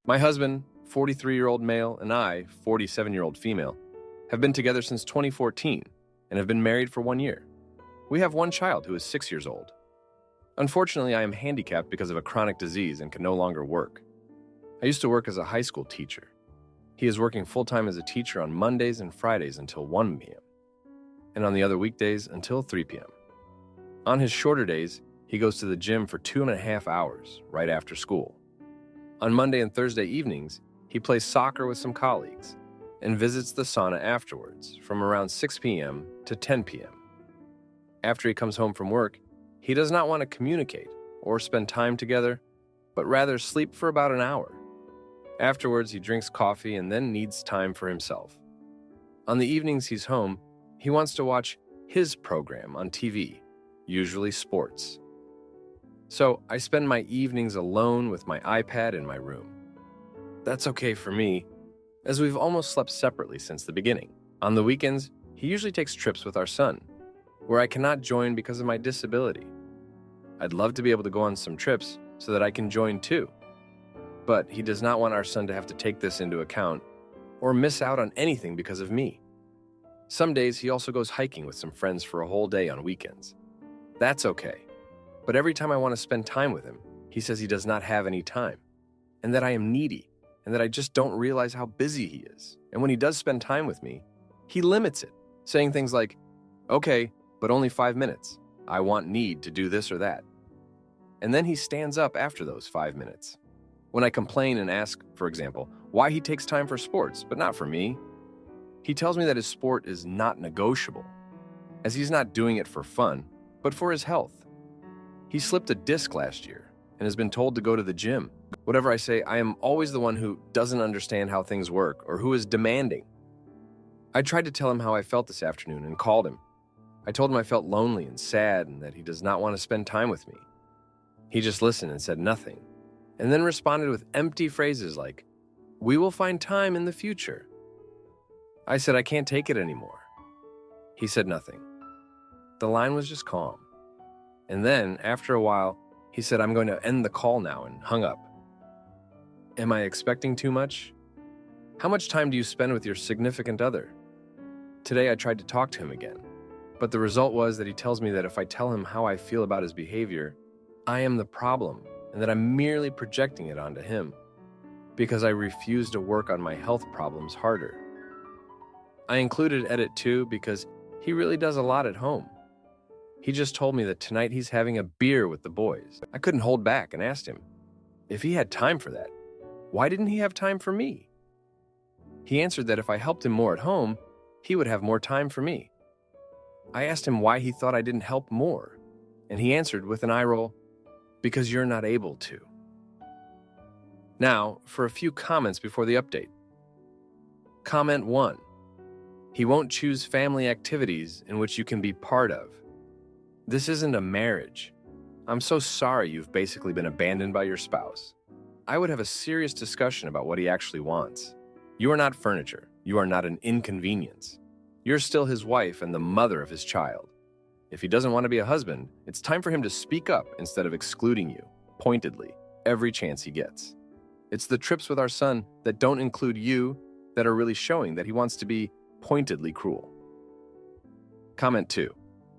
My husband, 43-year-old male, and I, 47-year-old female, have been together since 2014 and have been married for 1 year. We have one child who is 6 years old. Unfortunately, I am handicapped because of a chronic disease and can no longer work. I used to work as a high school teacher. He is working full-time as a teacher on Mondays and Fridays until 1 p.m., and on the other weekdays until 3 p.m. On his shorter days, he goes to the gym for 2.5 hours right after school. On Monday and Thursday evenings, he plays soccer with some colleagues and visits the sauna afterwards from around 6 p.m. to 10 p.m. After he comes home from work, he does not want to communicate or spend time together, but rather sleep for about an hour. Afterwards, he drinks coffee and then needs time for himself. On the evenings he's home, he wants to watch his program on TV, usually sports. So I spend my evenings alone with my iPad in my room. That's okay for me, as we've almost slept separately since the beginning. On the weekends, he usually takes trips with our son, where I cannot join because of my disability. I'd love to be able to go on some trips so that I can join too. But he does not want our son to have to take this into account or miss out on anything because of me. Some days he also goes hiking with some friends for a whole day on weekends. That's okay. But every time I want to spend time with him, he says he does not have any time, and that I am needy, and that I just don't realize how busy he is. And when he does spend time with me, he limits it, saying things like, "Okay, but only 5 minutes. I need to do this or that." And then he stands up after those 5 minutes. When I complain and ask, for example, why he takes time for sports, but not for me, he tells me that his sport is not negotiable, as he's not doing it for fun, but for his health. He slipped a disc last year and has been told to go to the gym. Whatever I say, I am always the one who doesn't understand how things work or who is demanding. I tried to tell him how I felt this afternoon and called him. I told him I felt lonely and sad and that he does not want to spend time with me. He just listened and said nothing, and then responded with empty phrases like, "We will find time in the future." I said I can't take it anymore. He said nothing. The line was just calm. And then, after a while, he said, "I'm going to end the call now," and hung up. Am I expecting too much? How much time do you spend with your significant other? Today I tried to talk to him again, but the result was that he tells me that if I tell him how I feel about his behavior, I am the problem and that I'm merely projecting it onto him because I refuse to work on my health problems harder. I included Edit too because he really does a lot at home. He just told me that tonight he's having a beer with the boys. I couldn't hold back and asked him, if he had time for that, why didn't he have time for me? He answered that if I helped him more at home, he would have more time for me. I asked him why he thought I didn't help more, and he answered with an eye roll, "Because you're not able to." Now, for a few comments before the update. Comment 1. He won't choose family activities in which you can be part of. This isn't a marriage. I'm so sorry you've basically been abandoned by your spouse. I would have a serious discussion about what he actually wants. You are not furniture. You are not an inconvenience. You're still his wife and the mother of his child. If he doesn't want to be a husband, it's time for him to speak up instead of excluding you, pointedly, every chance he gets. It's the trips with our son that don't include you that are really showing that he wants to be pointedly cruel. Comment 2.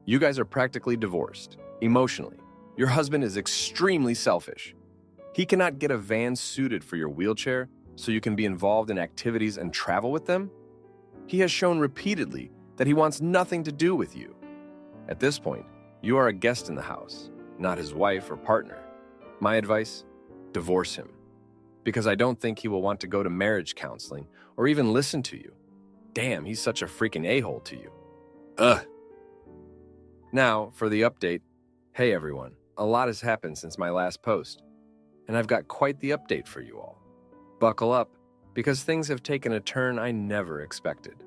You guys are practically divorced, emotionally. Your husband is extremely selfish. He cannot get a van suited for your wheelchair so you can be involved in activities and travel with them. He has shown repeatedly that he wants nothing to do with you. At this point, you are a guest in the house, not his wife or partner. My advice? Divorce him. Because I don't think he will want to go to marriage counseling or even listen to you. Damn, he's such a freaking a-hole to you. Ugh. Now, for the update. Hey everyone, a lot has happened since my last post, and I've got quite the update for you all. Buckle up, because things have taken a turn I never expected.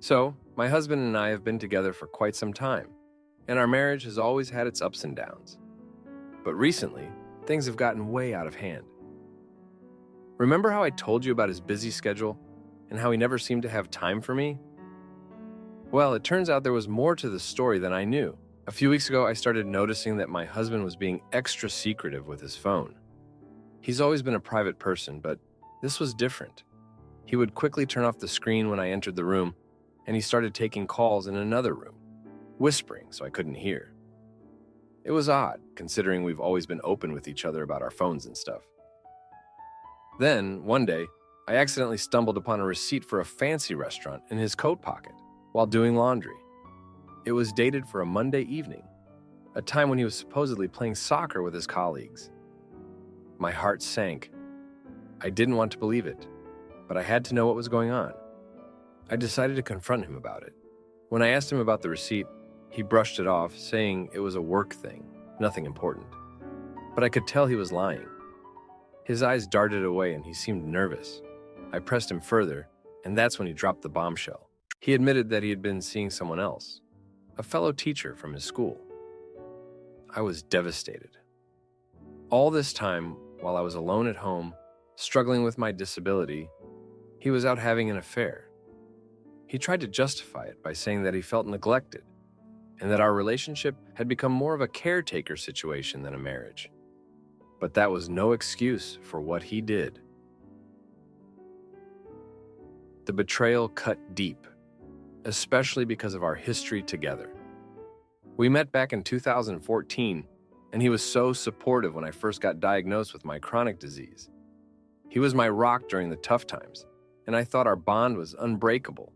So, my husband and I have been together for quite some time, and our marriage has always had its ups and downs. But recently, things have gotten way out of hand. Remember how I told you about his busy schedule and how he never seemed to have time for me? Well, it turns out there was more to the story than I knew. A few weeks ago, I started noticing that my husband was being extra secretive with his phone. He's always been a private person, but this was different. He would quickly turn off the screen when I entered the room, and he started taking calls in another room, whispering so I couldn't hear. It was odd, considering we've always been open with each other about our phones and stuff. Then, one day, I accidentally stumbled upon a receipt for a fancy restaurant in his coat pocket while doing laundry. It was dated for a Monday evening, a time when he was supposedly playing soccer with his colleagues. My heart sank. I didn't want to believe it, but I had to know what was going on. I decided to confront him about it. When I asked him about the receipt, he brushed it off, saying it was a work thing, nothing important. But I could tell he was lying. His eyes darted away and he seemed nervous. I pressed him further, and that's when he dropped the bombshell. He admitted that he had been seeing someone else, a fellow teacher from his school. I was devastated. All this time, while I was alone at home, struggling with my disability, he was out having an affair. He tried to justify it by saying that he felt neglected and that our relationship had become more of a caretaker situation than a marriage. But that was no excuse for what he did. The betrayal cut deep, especially because of our history together. We met back in 2014, and he was so supportive when I first got diagnosed with my chronic disease. He was my rock during the tough times, and I thought our bond was unbreakable.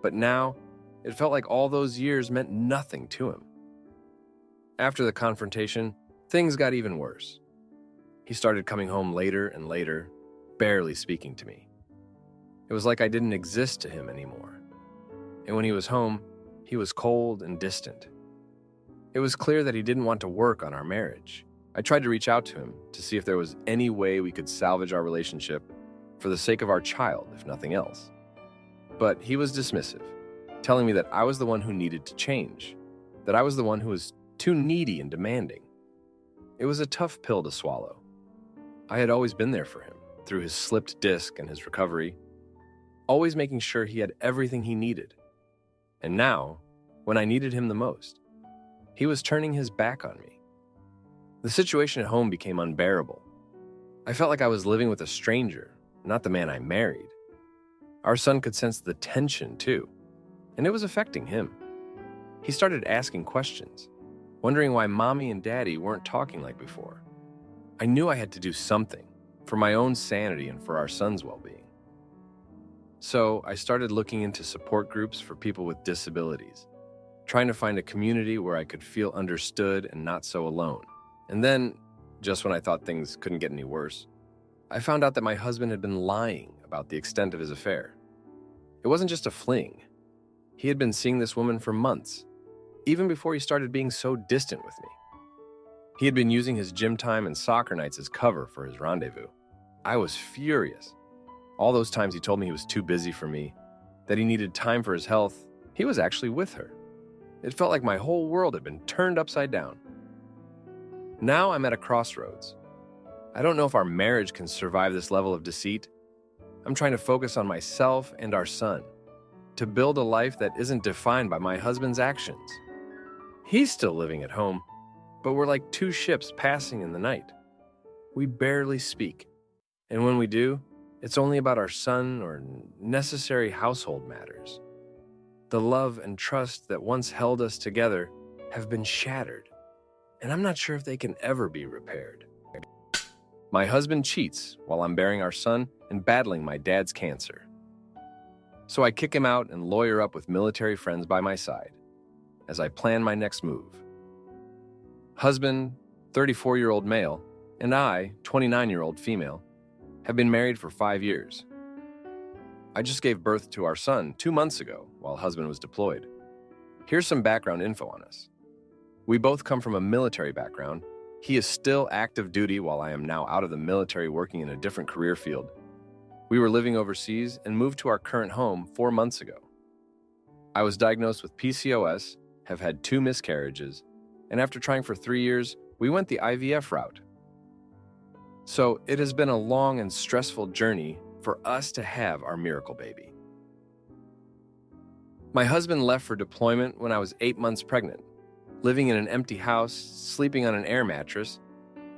But now, it felt like all those years meant nothing to him. After the confrontation, things got even worse. He started coming home later and later, barely speaking to me. It was like I didn't exist to him anymore. And when he was home, he was cold and distant. It was clear that he didn't want to work on our marriage. I tried to reach out to him to see if there was any way we could salvage our relationship for the sake of our child, if nothing else. But he was dismissive, telling me that I was the one who needed to change, that I was the one who was too needy and demanding. It was a tough pill to swallow. I had always been there for him, through his slipped disc and his recovery, always making sure he had everything he needed. And now, when I needed him the most, he was turning his back on me. The situation at home became unbearable. I felt like I was living with a stranger, not the man I married. Our son could sense the tension, too, and it was affecting him. He started asking questions, wondering why Mommy and Daddy weren't talking like before. I knew I had to do something, for my own sanity and for our son's well-being. So I started looking into support groups for people with disabilities, trying to find a community where I could feel understood and not so alone. And then, just when I thought things couldn't get any worse, I found out that my husband had been lying about the extent of his affair. It wasn't just a fling. He had been seeing this woman for months, even before he started being so distant with me. He had been using his gym time and soccer nights as cover for his rendezvous. I was furious. All those times he told me he was too busy for me, that he needed time for his health, he was actually with her. It felt like my whole world had been turned upside down. Now I'm at a crossroads. I don't know if our marriage can survive this level of deceit. I'm trying to focus on myself and our son, to build a life that isn't defined by my husband's actions. He's still living at home, but we're like two ships passing in the night. We barely speak, and when we do, it's only about our son or necessary household matters. The love and trust that once held us together have been shattered, and I'm not sure if they can ever be repaired. My husband cheats while I'm bearing our son and battling my dad's cancer. So I kick him out and lawyer up with military friends by my side as I plan my next move. Husband, 34-year-old male, and I, 29-year-old female, have been married for 5 years. I just gave birth to our son 2 months ago while husband was deployed. Here's some background info on us. We both come from a military background. He is still active duty while I am now out of the military working in a different career field. We were living overseas and moved to our current home 4 months ago. I was diagnosed with PCOS, have had 2 miscarriages, and after trying for 3 years, we went the IVF route. So it has been a long and stressful journey for us to have our miracle baby. My husband left for deployment when I was 8 months pregnant, living in an empty house, sleeping on an air mattress,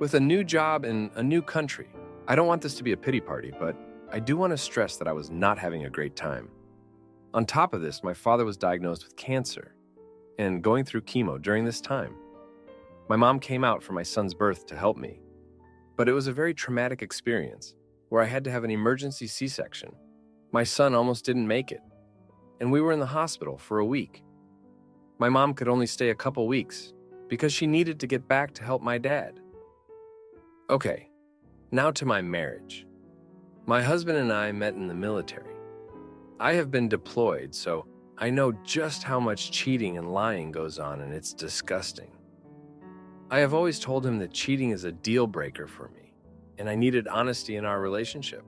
With a new job in a new country, I don't want this to be a pity party, but I do want to stress that I was not having a great time. On top of this, my father was diagnosed with cancer and going through chemo during this time. My mom came out for my son's birth to help me, but it was a very traumatic experience where I had to have an emergency C-section. My son almost didn't make it, and we were in the hospital for a week. My mom could only stay a couple weeks because she needed to get back to help my dad. Okay, now to my marriage. My husband and I met in the military. I have been deployed, so I know just how much cheating and lying goes on, and it's disgusting. I have always told him that cheating is a deal breaker for me, and I needed honesty in our relationship.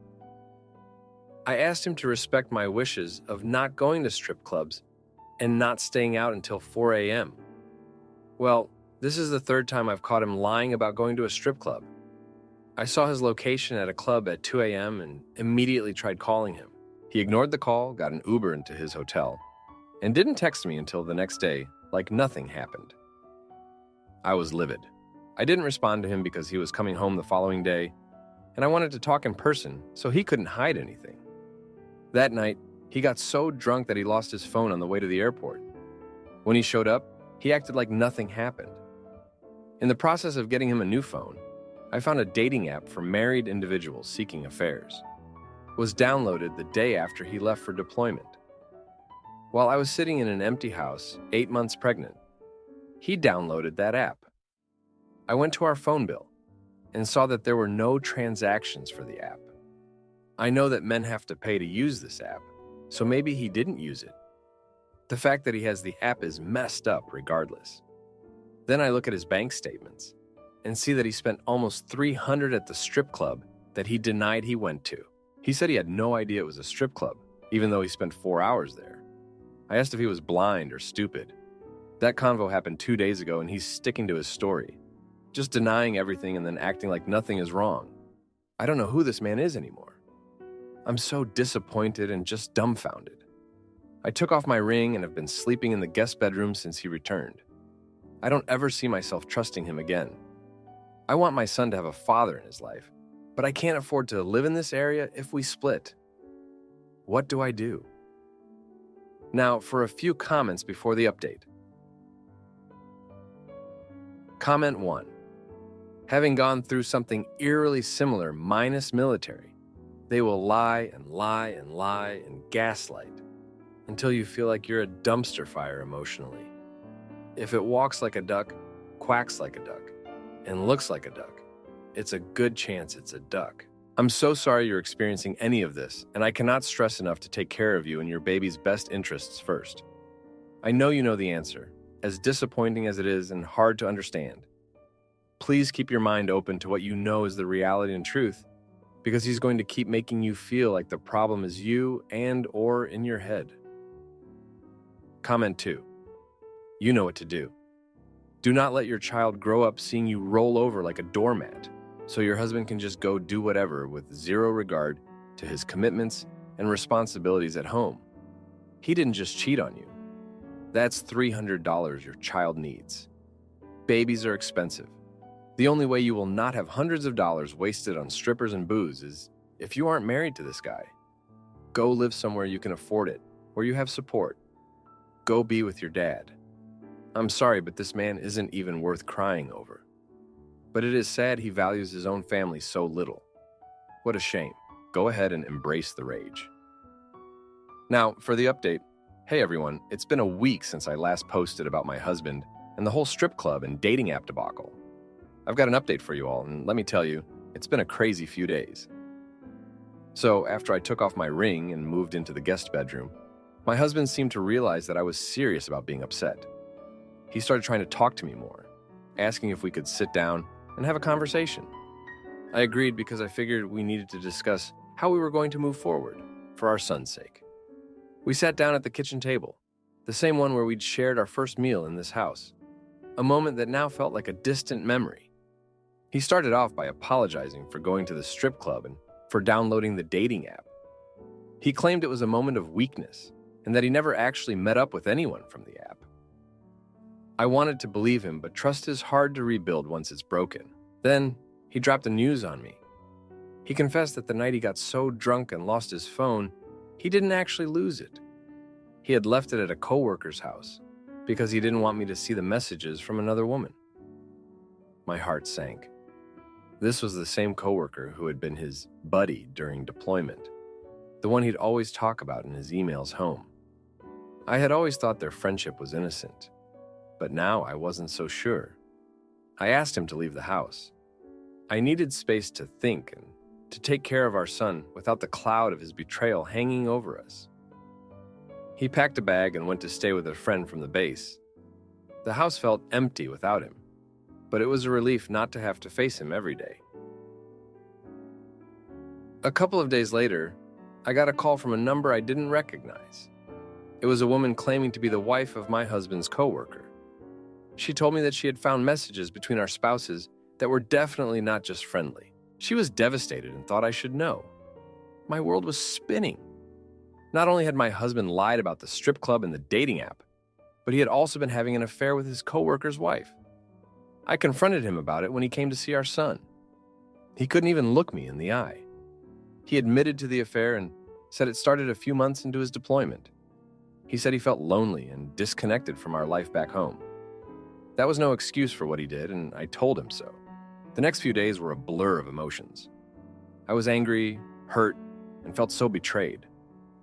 I asked him to respect my wishes of not going to strip clubs and not staying out until 4 a.m. Well, this is the third time I've caught him lying about going to a strip club. I saw his location at a club at 2 a.m. and immediately tried calling him. He ignored the call, got an Uber into his hotel, and didn't text me until the next day, like nothing happened. I was livid. I didn't respond to him because he was coming home the following day, and I wanted to talk in person so he couldn't hide anything. That night, he got so drunk that he lost his phone on the way to the airport. When he showed up, he acted like nothing happened. In the process of getting him a new phone, I found a dating app for married individuals seeking affairs. It was downloaded the day after he left for deployment. While I was sitting in an empty house, 8 months pregnant, he downloaded that app. I went to our phone bill and saw that there were no transactions for the app. I know that men have to pay to use this app, so maybe he didn't use it. The fact that he has the app is messed up regardless. Then I look at his bank statements and see that he spent almost $300 at the strip club that he denied he went to. He said he had no idea it was a strip club, even though he spent 4 hours there. I asked if he was blind or stupid. That convo happened 2 days ago and he's sticking to his story, just denying everything and then acting like nothing is wrong. I don't know who this man is anymore. I'm so disappointed and just dumbfounded. I took off my ring and have been sleeping in the guest bedroom since he returned. I don't ever see myself trusting him again. I want my son to have a father in his life, but I can't afford to live in this area if we split. What do I do? Now, for a few comments before the update. Comment 1. Having gone through something eerily similar minus military, they will lie and lie and lie and gaslight until you feel like you're a dumpster fire emotionally. If it walks like a duck, quacks like a duck, and looks like a duck, it's a good chance it's a duck. I'm so sorry you're experiencing any of this, and I cannot stress enough to take care of you and your baby's best interests first. I know you know the answer, as disappointing as it is and hard to understand. Please keep your mind open to what you know is the reality and truth, because he's going to keep making you feel like the problem is you and/or in your head. Comment 2. You know what to do. Do not let your child grow up seeing you roll over like a doormat, so your husband can just go do whatever with zero regard to his commitments and responsibilities at home. He didn't just cheat on you. That's $300 your child needs. Babies are expensive. The only way you will not have hundreds of dollars wasted on strippers and booze is if you aren't married to this guy. Go live somewhere you can afford it, where you have support. Go be with your dad. I'm sorry, but this man isn't even worth crying over. But it is sad he values his own family so little. What a shame. Go ahead and embrace the rage. Now, for the update. Hey everyone, it's been a week since I last posted about my husband and the whole strip club and dating app debacle. I've got an update for you all, and let me tell you, it's been a crazy few days. So, after I took off my ring and moved into the guest bedroom, my husband seemed to realize that I was serious about being upset. He started trying to talk to me more, asking if we could sit down and have a conversation. I agreed because I figured we needed to discuss how we were going to move forward for our son's sake. We sat down at the kitchen table, the same one where we'd shared our first meal in this house, a moment that now felt like a distant memory. He started off by apologizing for going to the strip club and for downloading the dating app. He claimed it was a moment of weakness and that he never actually met up with anyone from the app. I wanted to believe him, but trust is hard to rebuild once it's broken. Then, he dropped the news on me. He confessed that the night he got so drunk and lost his phone, he didn't actually lose it. He had left it at a coworker's house because he didn't want me to see the messages from another woman. My heart sank. This was the same coworker who had been his buddy during deployment, the one he'd always talk about in his emails home. I had always thought their friendship was innocent, but now I wasn't so sure. I asked him to leave the house. I needed space to think and to take care of our son without the cloud of his betrayal hanging over us. He packed a bag and went to stay with a friend from the base. The house felt empty without him, but it was a relief not to have to face him every day. A couple of days later, I got a call from a number I didn't recognize. It was a woman claiming to be the wife of my husband's coworker. She told me that she had found messages between our spouses that were definitely not just friendly. She was devastated and thought I should know. My world was spinning. Not only had my husband lied about the strip club and the dating app, but he had also been having an affair with his coworker's wife. I confronted him about it when he came to see our son. He couldn't even look me in the eye. He admitted to the affair and said it started a few months into his deployment. He said he felt lonely and disconnected from our life back home. That was no excuse for what he did, and I told him so. The next few days were a blur of emotions. I was angry, hurt, and felt so betrayed.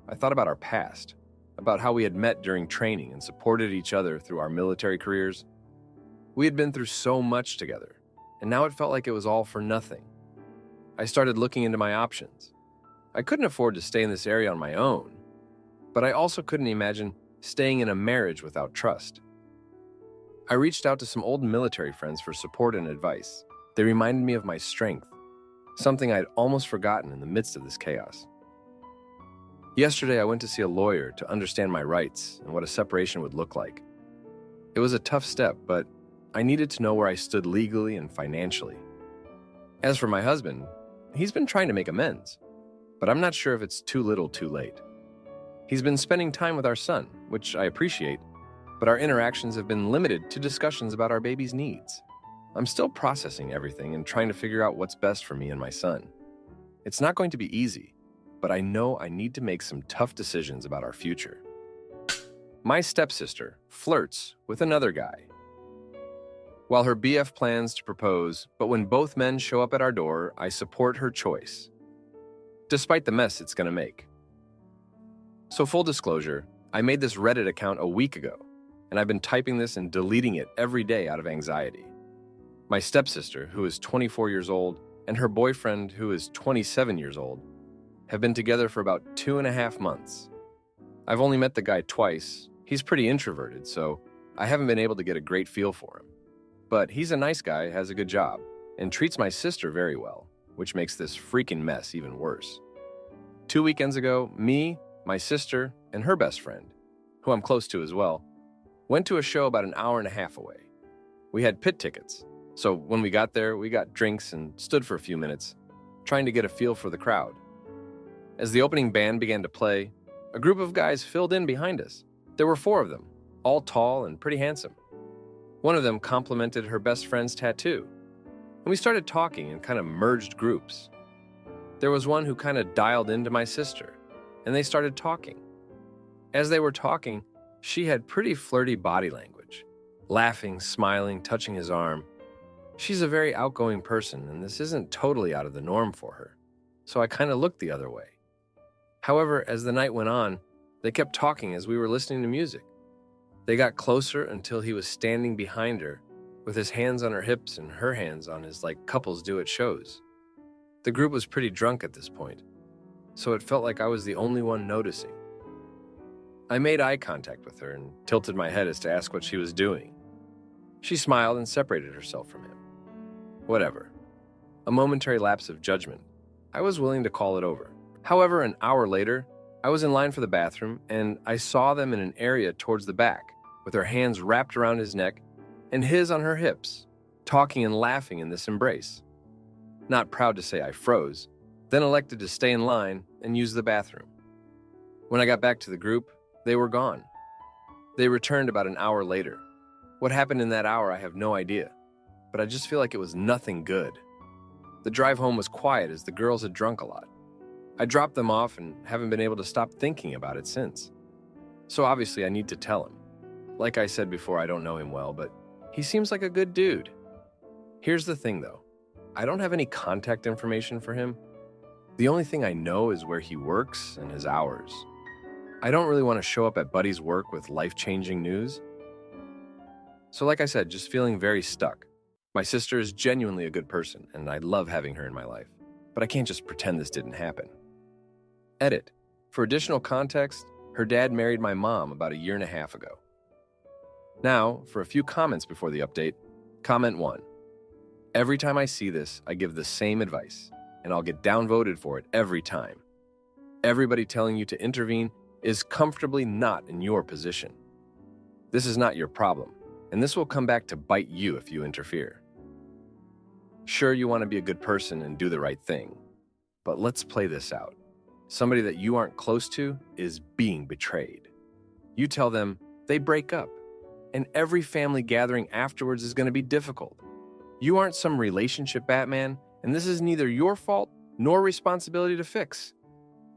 I thought about our past, about how we had met during training and supported each other through our military careers. We had been through so much together, and now it felt like it was all for nothing. I started looking into my options. I couldn't afford to stay in this area on my own, but I also couldn't imagine staying in a marriage without trust. I reached out to some old military friends for support and advice. They reminded me of my strength, something I'd almost forgotten in the midst of this chaos. Yesterday, I went to see a lawyer to understand my rights and what a separation would look like. It was a tough step, but I needed to know where I stood legally and financially. As for my husband, he's been trying to make amends, but I'm not sure if it's too little too late. He's been spending time with our son, which I appreciate, but our interactions have been limited to discussions about our baby's needs. I'm still processing everything and trying to figure out what's best for me and my son. It's not going to be easy, but I know I need to make some tough decisions about our future. My stepsister flirts with another guy. While her BF plans to propose, but when both men show up at our door, I support her choice, despite the mess it's going to make. So full disclosure, I made this Reddit account a week ago, and I've been typing this and deleting it every day out of anxiety. My stepsister, who is 24 years old, and her boyfriend, who is 27 years old, have been together for about 2.5 months. I've only met the guy twice. He's pretty introverted, so I haven't been able to get a great feel for him. But he's a nice guy, has a good job, and treats my sister very well, which makes this freaking mess even worse. 2 weekends ago, me, my sister, and her best friend, who I'm close to as well, went to a show about an hour and a half away. We had pit tickets, so when we got there, we got drinks and stood for a few minutes, trying to get a feel for the crowd. As the opening band began to play, a group of guys filled in behind us. There were 4 of them, all tall and pretty handsome. One of them complimented her best friend's tattoo, and we started talking in kind of merged groups. There was one who kind of dialed into my sister, and they started talking. As they were talking, she had pretty flirty body language, laughing, smiling, touching his arm. She's a very outgoing person, and this isn't totally out of the norm for her, so I kind of looked the other way. However, as the night went on, they kept talking as we were listening to music. They got closer until he was standing behind her, with his hands on her hips and her hands on his like couples do at shows. The group was pretty drunk at this point, so it felt like I was the only one noticing. I made eye contact with her and tilted my head as to ask what she was doing. She smiled and separated herself from him. Whatever. A momentary lapse of judgment. I was willing to call it over. However, an hour later, I was in line for the bathroom, and I saw them in an area towards the back, with her hands wrapped around his neck and his on her hips, talking and laughing in this embrace. Not proud to say I froze, then elected to stay in line and use the bathroom. When I got back to the group, they were gone. They returned about an hour later. What happened in that hour, I have no idea. but I just feel like it was nothing good. The drive home was quiet as the girls had drunk a lot. I dropped them off and haven't been able to stop thinking about it since. So obviously I need to tell him. Like I said before, I don't know him well, but he seems like a good dude. Here's the thing though, I don't have any contact information for him. The only thing I know is where he works and his hours. I don't really want to show up at Buddy's work with life-changing news. So like I said, just feeling very stuck. My sister is genuinely a good person, and I love having her in my life. But I can't just pretend this didn't happen. Edit. For additional context, her dad married my mom about 1.5 years ago. Now, for a few comments before the update. Comment 1. Every time I see this, I give the same advice, and I'll get downvoted for it every time. Everybody telling you to intervene is comfortably not in your position. This is not your problem, and this will come back to bite you if you interfere. Sure, you want to be a good person and do the right thing, but let's play this out. Somebody that you aren't close to is being betrayed. You tell them, they break up, and every family gathering afterwards is going to be difficult. You aren't some relationship Batman, and this is neither your fault nor responsibility to fix.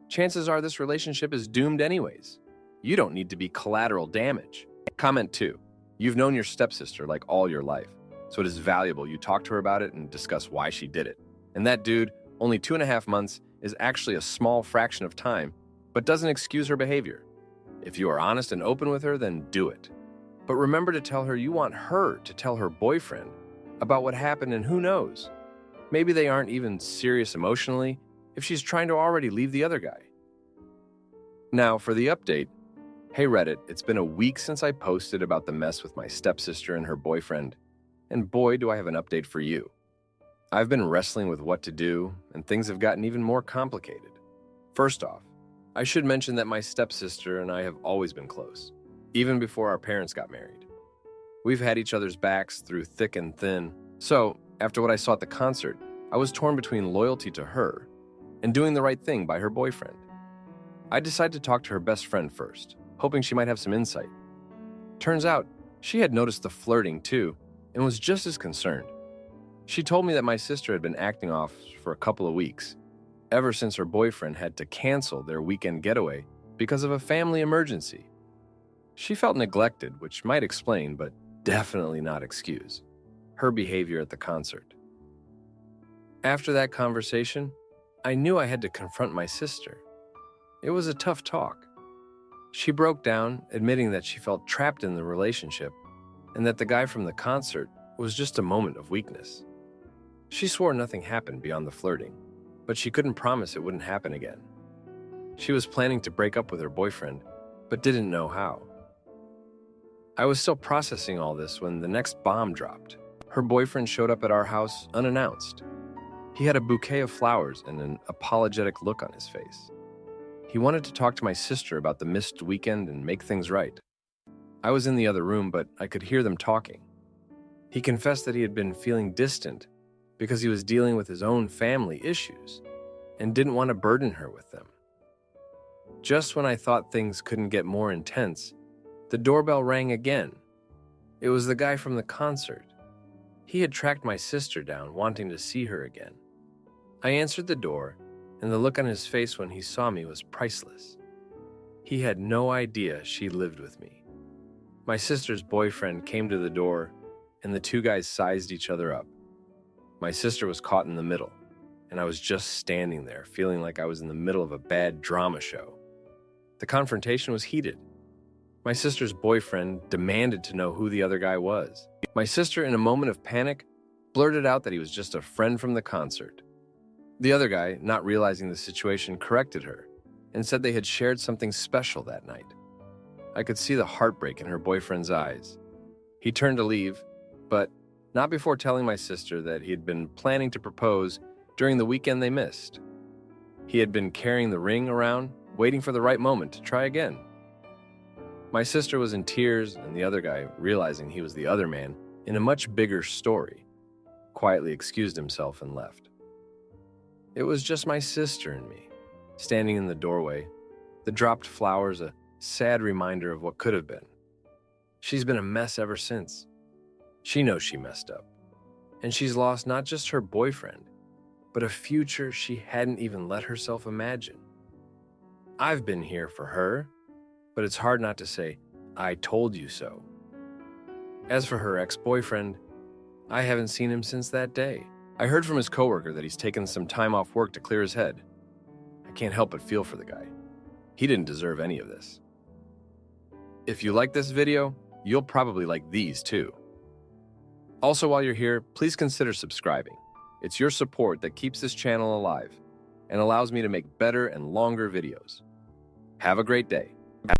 Chances are this relationship is doomed anyways. You don't need to be collateral damage. Comment 2. You've known your stepsister like all your life, so it is valuable you talk to her about it and discuss why she did it. And that dude, only 2.5 months, is actually a small fraction of time, but doesn't excuse her behavior. If you are honest and open with her, then do it. But remember to tell her you want her to tell her boyfriend about what happened, and who knows? Maybe they aren't even serious emotionally if she's trying to already leave the other guy. Now, for the update. Hey Reddit, it's been a week since I posted about the mess with my stepsister and her boyfriend, and boy do I have an update for you. I've been wrestling with what to do, and things have gotten even more complicated. First off, I should mention that my stepsister and I have always been close, even before our parents got married. We've had each other's backs through thick and thin, so after what I saw at the concert, I was torn between loyalty to her and doing the right thing by her boyfriend. I decided to talk to her best friend first, hoping she might have some insight. Turns out, she had noticed the flirting too, and was just as concerned. She told me that my sister had been acting off for a couple of weeks, ever since her boyfriend had to cancel their weekend getaway because of a family emergency. She felt neglected, which might explain, but definitely not excuse, her behavior at the concert. After that conversation, I knew I had to confront my sister. It was a tough talk. She broke down, admitting that she felt trapped in the relationship and that the guy from the concert was just a moment of weakness. She swore nothing happened beyond the flirting, but she couldn't promise it wouldn't happen again. She was planning to break up with her boyfriend, but didn't know how. I was still processing all this when the next bomb dropped. Her boyfriend showed up at our house unannounced. He had a bouquet of flowers and an apologetic look on his face. He wanted to talk to my sister about the missed weekend and make things right. I was in the other room, but I could hear them talking. He confessed that he had been feeling distant because he was dealing with his own family issues and didn't want to burden her with them. Just when I thought things couldn't get more intense, the doorbell rang again. It was the guy from the concert. He had tracked my sister down, wanting to see her again. I answered the door, and the look on his face when he saw me was priceless. He had no idea she lived with me. My sister's boyfriend came to the door, and the two guys sized each other up. My sister was caught in the middle, and I was just standing there, feeling like I was in the middle of a bad drama show. The confrontation was heated. My sister's boyfriend demanded to know who the other guy was. My sister, in a moment of panic, blurted out that he was just a friend from the concert. The other guy, not realizing the situation, corrected her and said they had shared something special that night. I could see the heartbreak in her boyfriend's eyes. He turned to leave, but not before telling my sister that he had been planning to propose during the weekend they missed. He had been carrying the ring around, waiting for the right moment to try again. My sister was in tears, and the other guy, realizing he was the other man in a much bigger story, quietly excused himself and left. It was just my sister and me, standing in the doorway, the dropped flowers a sad reminder of what could have been. She's been a mess ever since. She knows she messed up. And she's lost not just her boyfriend, but a future she hadn't even let herself imagine. I've been here for her, but it's hard not to say, "I told you so." As for her ex-boyfriend, I haven't seen him since that day. I heard from his coworker that he's taken some time off work to clear his head. I can't help but feel for the guy. He didn't deserve any of this. If you like this video, you'll probably like these too. Also, while you're here, please consider subscribing. It's your support that keeps this channel alive and allows me to make better and longer videos. Have a great day.